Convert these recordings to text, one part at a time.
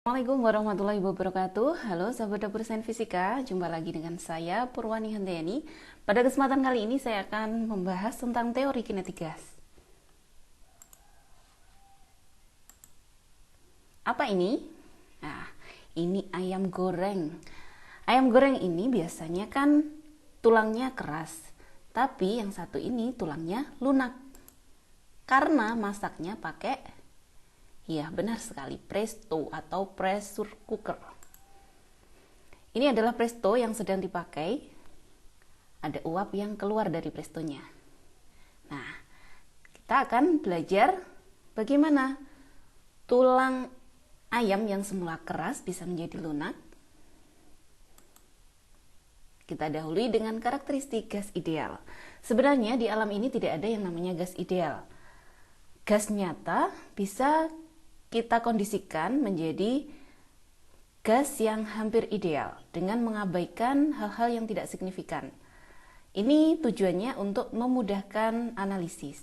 Assalamualaikum warahmatullahi wabarakatuh. Halo sahabat dapur sains fisika, jumpa lagi dengan saya Purwani Handayani. Pada kesempatan kali ini saya akan membahas tentang teori kinetik gas. Apa ini? Nah, ini ayam goreng. Ayam goreng ini biasanya kan tulangnya keras, tapi yang satu ini tulangnya lunak. Karena masaknya pakai, ya benar sekali, presto atau pressure cooker. Ini adalah presto yang sedang dipakai. Ada uap yang keluar dari prestonya. Nah, kita akan belajar bagaimana tulang ayam yang semula keras bisa menjadi lunak. Kita dahului dengan karakteristik gas ideal. Sebenarnya di alam ini tidak ada yang namanya gas ideal. Gas nyata bisa kita kondisikan menjadi gas yang hampir ideal dengan mengabaikan hal-hal yang tidak signifikan. Ini tujuannya untuk memudahkan analisis.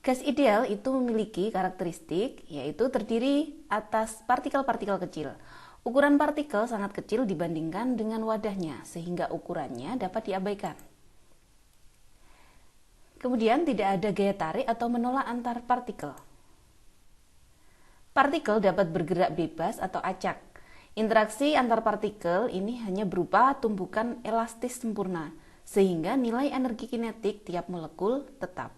Gas ideal itu memiliki karakteristik yaitu terdiri atas partikel-partikel kecil. Ukuran partikel sangat kecil dibandingkan dengan wadahnya sehingga ukurannya dapat diabaikan. Kemudian tidak ada gaya tarik atau menolak antar partikel. Partikel dapat bergerak bebas atau acak. Interaksi antar partikel ini hanya berupa tumbukan elastis sempurna, sehingga nilai energi kinetik tiap molekul tetap.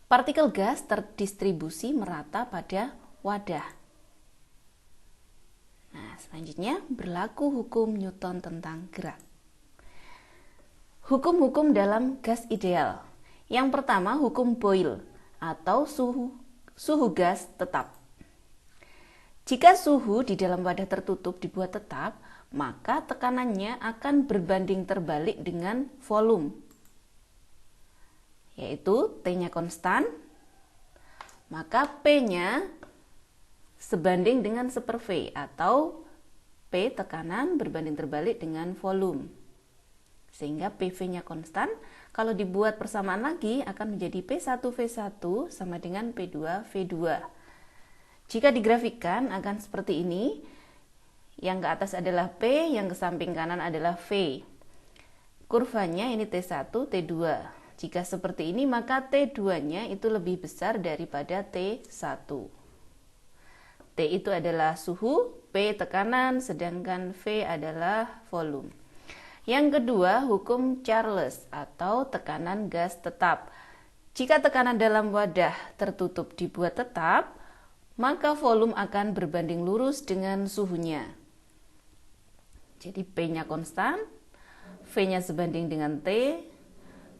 Partikel gas terdistribusi merata pada wadah. Nah, selanjutnya berlaku hukum Newton tentang gerak. Hukum-hukum dalam gas ideal. Yang pertama, hukum Boyle atau suhu gas tetap. Jika suhu di dalam wadah tertutup dibuat tetap, maka tekanannya akan berbanding terbalik dengan volume, yaitu T-nya konstan, maka P-nya sebanding dengan 1/V atau P tekanan berbanding terbalik dengan volume. Sehingga PV-nya konstan, kalau dibuat persamaan lagi akan menjadi P1V1 sama dengan P2V2. Jika digrafikan akan seperti ini, yang ke atas adalah P, yang ke samping kanan adalah V. Kurvanya ini T1, T2. Jika seperti ini maka T2-nya itu lebih besar daripada T1. T itu adalah suhu, P tekanan, sedangkan V adalah volume. Yang kedua, hukum Charles atau tekanan gas tetap. Jika tekanan dalam wadah tertutup dibuat tetap, maka volume akan berbanding lurus dengan suhunya. Jadi P-nya konstan, V-nya sebanding dengan T,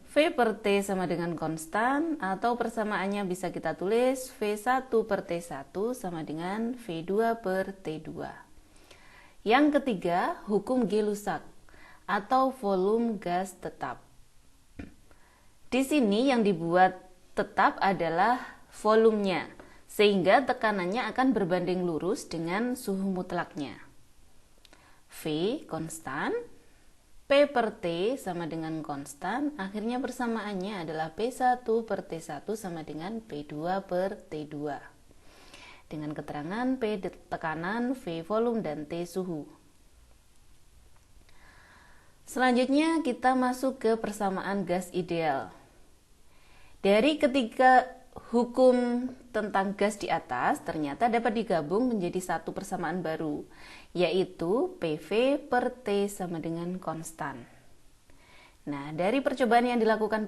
V per T sama dengan konstan, atau persamaannya bisa kita tulis V1 per T1 sama dengan V2 per T2. Yang ketiga, hukum Gay-Lussac atau volume gas tetap. Di sini yang dibuat tetap adalah volumenya, sehingga tekanannya akan berbanding lurus dengan suhu mutlaknya. V konstan, P per T sama dengan konstan, akhirnya persamaannya adalah P1 per T1 sama dengan P2 per T2. Dengan keterangan P tekanan, V volume, dan T suhu. Selanjutnya kita masuk ke persamaan gas ideal. Dari ketiga hukum tentang gas di atas ternyata dapat digabung menjadi satu persamaan baru, yaitu PV per T sama dengan konstan. Nah, dari percobaan yang dilakukan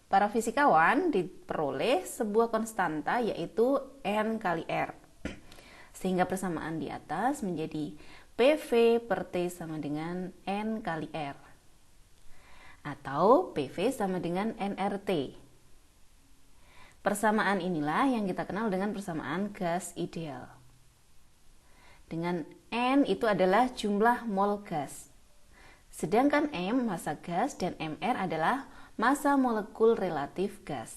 para fisikawan diperoleh sebuah konstanta yaitu N kali R. Sehingga persamaan di atas menjadi PV per T sama dengan N kali R. Atau PV sama dengan nRT. Persamaan inilah yang kita kenal dengan persamaan gas ideal. Dengan N itu adalah jumlah mol gas. Sedangkan M massa gas dan Mr adalah massa molekul relatif gas.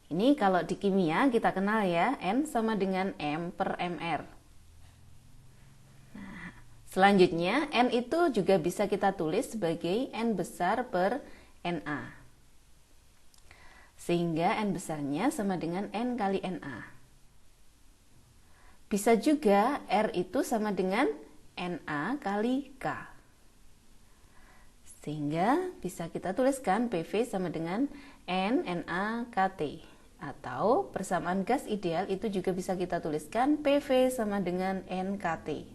Ini kalau di kimia kita kenal ya, N sama dengan M per Mr. Selanjutnya, N itu juga bisa kita tulis sebagai N besar per Na. sehingga N besarnya sama dengan N kali NA. Bisa juga R itu sama dengan NA kali K. Sehingga bisa kita tuliskan PV sama dengan N NA KT. Atau persamaan gas ideal itu juga bisa kita tuliskan PV sama dengan NKT.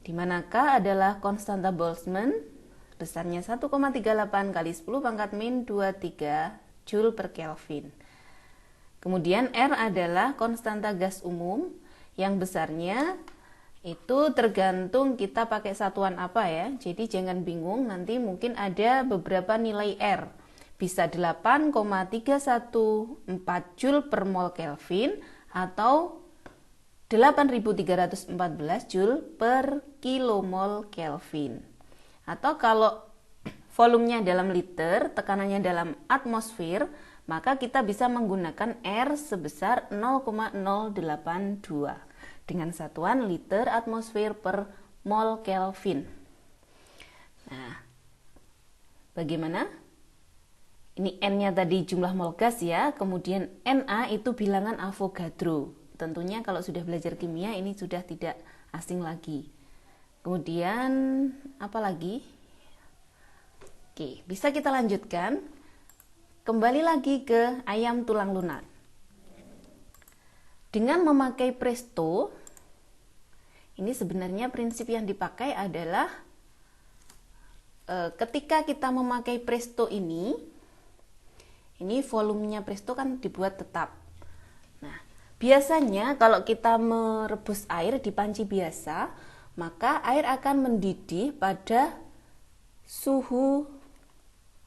Di mana K adalah konstanta Boltzmann, besarnya 1,38 kali 10 pangkat min 23 Joule per Kelvin. Kemudian R adalah konstanta gas umum yang besarnya itu tergantung kita pakai satuan apa ya. Jadi jangan bingung, nanti mungkin ada beberapa nilai R. Bisa 8,314 Joule per mol Kelvin atau 8.314 Joule per kilomol Kelvin. Atau kalau volumenya dalam liter, tekanannya dalam atmosfer, maka kita bisa menggunakan R sebesar 0,082 dengan satuan liter atmosfer per mol Kelvin. Nah, bagaimana? Ini N-nya tadi jumlah mol gas ya, kemudian Na itu bilangan Avogadro. Tentunya kalau sudah belajar kimia ini sudah tidak asing lagi. Kemudian apa lagi? Oke, bisa kita lanjutkan. Kembali lagi ke ayam tulang lunak. Dengan memakai Presto, ini sebenarnya prinsip yang dipakai adalah ketika kita memakai Presto ini volumenya Presto kan dibuat tetap. Nah, biasanya kalau kita merebus air di panci biasa, maka air akan mendidih pada suhu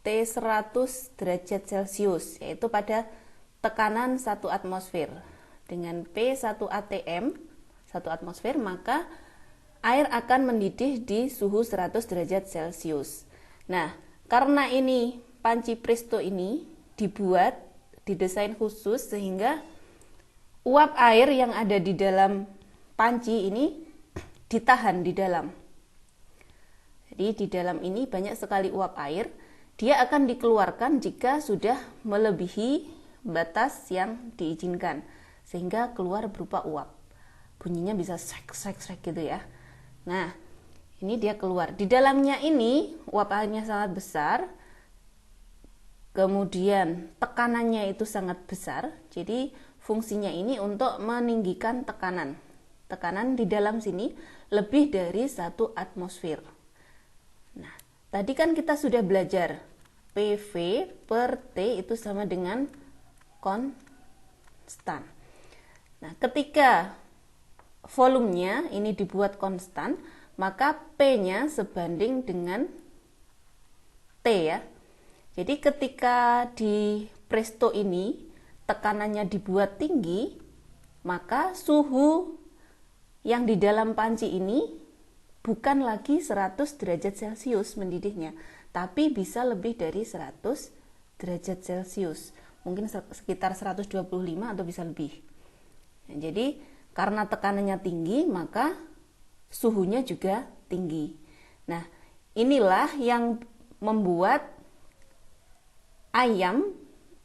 T100 derajat Celcius, yaitu pada tekanan 1 atmosfer. Dengan P1 atm, 1 atmosfer, maka air akan mendidih di suhu 100 derajat Celcius. Nah, karena ini panci Presto ini didesain khusus sehingga uap air yang ada di dalam panci ini ditahan di dalam. Jadi di dalam ini banyak sekali uap air. Dia akan dikeluarkan jika sudah melebihi batas yang diizinkan, sehingga keluar berupa uap. Bunyinya bisa srek gitu ya. Nah, ini dia keluar. Di dalamnya ini uap airnya sangat besar, kemudian tekanannya itu sangat besar. Jadi fungsinya ini untuk meninggikan tekanan. Tekanan di dalam sini lebih dari 1 atmosfer. Nah, tadi kan kita sudah belajar PV per T itu sama dengan konstan. Nah, ketika volumenya ini dibuat konstan, maka P-nya sebanding dengan T ya. Jadi ketika di Presto ini tekanannya dibuat tinggi, maka suhu yang di dalam panci ini bukan lagi 100 derajat Celcius mendidihnya, tapi bisa lebih dari 100 derajat Celcius. Mungkin sekitar 125 atau bisa lebih. Nah, jadi karena tekanannya tinggi, maka suhunya juga tinggi. Nah, inilah yang membuat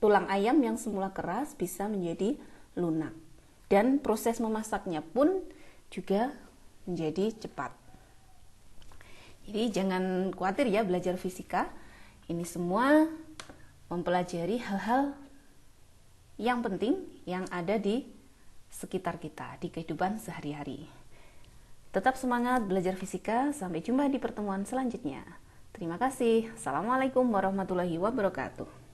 tulang ayam yang semula keras bisa menjadi lunak. Dan proses memasaknya pun juga menjadi cepat. Jadi jangan khawatir ya belajar fisika. Ini semua mempelajari hal-hal yang penting yang ada di sekitar kita, di kehidupan sehari-hari. Tetap semangat belajar fisika. Sampai jumpa di pertemuan selanjutnya. Terima kasih. Assalamualaikum warahmatullahi wabarakatuh.